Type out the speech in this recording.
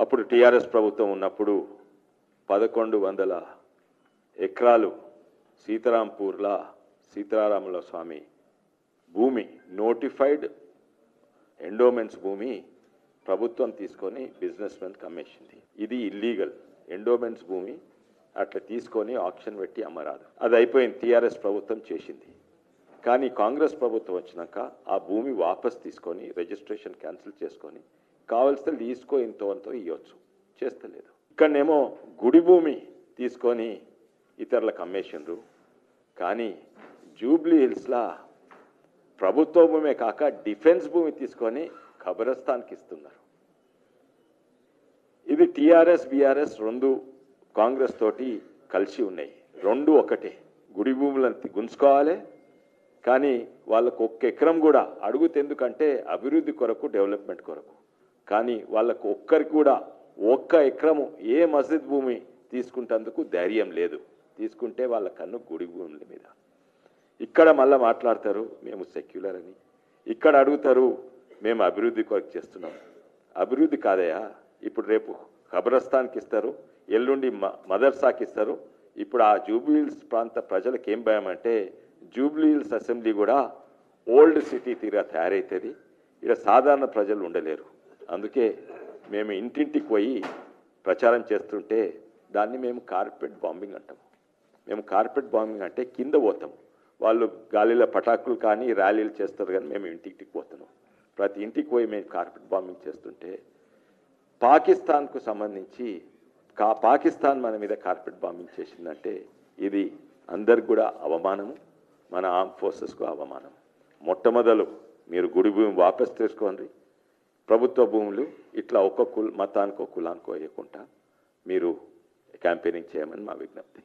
అప్పుడు టీఆర్ఎస్ ప్రభుత్వం ఉన్నప్పుడు 1100 ఎకరాలు సీతారాంపూర్ల సీతారాముల స్వామి భూమి నోటిఫైడ్ ఎండోమెంట్స్ భూమి ప్రభుత్వం తీసుకొని బిజినెస్ మెన్కి అమ్మేసింది. ఇది ఇల్లీగల్. ఎండోమెంట్స్ భూమి అట్లా తీసుకొని ఆక్షన్ పెట్టి అమ్మరాదు. అది అయిపోయింది, టీఆర్ఎస్ ప్రభుత్వం చేసింది. కానీ కాంగ్రెస్ ప్రభుత్వం వచ్చినాక ఆ భూమి వాపస్ తీసుకొని రిజిస్ట్రేషన్ క్యాన్సిల్ చేసుకొని కావలసిన లీజ్కో ఇంతో అంతో ఇవ్వచ్చు, చేస్తలేదు. ఇక్కడనేమో గుడి భూమి తీసుకొని ఇతరులకు అమ్మేసిండ్రు. కానీ జూబ్లీ హిల్స్లా ప్రభుత్వ భూమే కాక డిఫెన్స్ భూమి తీసుకొని ఖబరస్థాన్కి ఇస్తున్నారు. ఇది టీఆర్ఎస్ బీఆర్ఎస్ రెండు కాంగ్రెస్ తోటి కలిసి ఉన్నాయి. రెండు ఒకటే. గుడి భూములను గుంజుకోవాలి, కానీ వాళ్ళకు ఒక్క ఎకరం కూడా అడుగుతే ఎందుకంటే అభివృద్ధి కొరకు డెవలప్మెంట్ కొరకు. కానీ వాళ్ళకు ఒక్కరికి కూడా ఒక్క ఎకరము ఏ మస్జిద్ భూమి తీసుకుంటేందుకు ధైర్యం లేదు. తీసుకుంటే వాళ్ళ కన్ను గుడి భూముల మీద. ఇక్కడ మళ్ళీ మాట్లాడతారు మేము సెక్యులర్ అని, ఇక్కడ అడుగుతారు మేము అభివృద్ధి కొరకు చేస్తున్నాం. అభివృద్ధి కాదయా. ఇప్పుడు రేపు ఖబరస్థాన్కి ఇస్తారు, ఎల్లుండి మదర్సాకి ఇస్తారు. ఇప్పుడు ఆ జూబ్లీహిల్స్ ప్రాంత ప్రజలకు ఏం భయం అంటే జూబ్లీహిల్స్ అసెంబ్లీ కూడా ఓల్డ్ సిటీ తీరా తయారవుతుంది, ఇక్కడ సాధారణ ప్రజలు ఉండలేరు. అందుకే మేము ఇంటింటికి పోయి ప్రచారం చేస్తుంటే దాన్ని మేము కార్పెట్ బాంబింగ్ అంటాము. మేము కార్పెట్ బాంబింగ్ అంటే కింద పోతాం. వాళ్ళు గాలిలో పటాకులు కానీ ర్యాలీలు చేస్తారు, కానీ మేము ఇంటింటికి పోతున్నాం. ప్రతి ఇంటికి పోయి మేము కార్పెట్ బాంబింగ్ చేస్తుంటే పాకిస్తాన్కు సంబంధించి పాకిస్తాన్ మన మీద కార్పెట్ బాంబింగ్ చేసిందంటే ఇది అందరికి కూడా అవమానము, మన ఆర్మ్ ఫోర్సెస్కు అవమానం. మొట్టమొదలు మీరు గుడి భూమి వాపస్ తీసుకోండి. ప్రభుత్వ భూములు ఇట్లా ఒక్కొక్క మతానికో కులానికో వేయకుండా మీరు క్యాంపెయినింగ్ చేయమని మా విజ్ఞప్తి.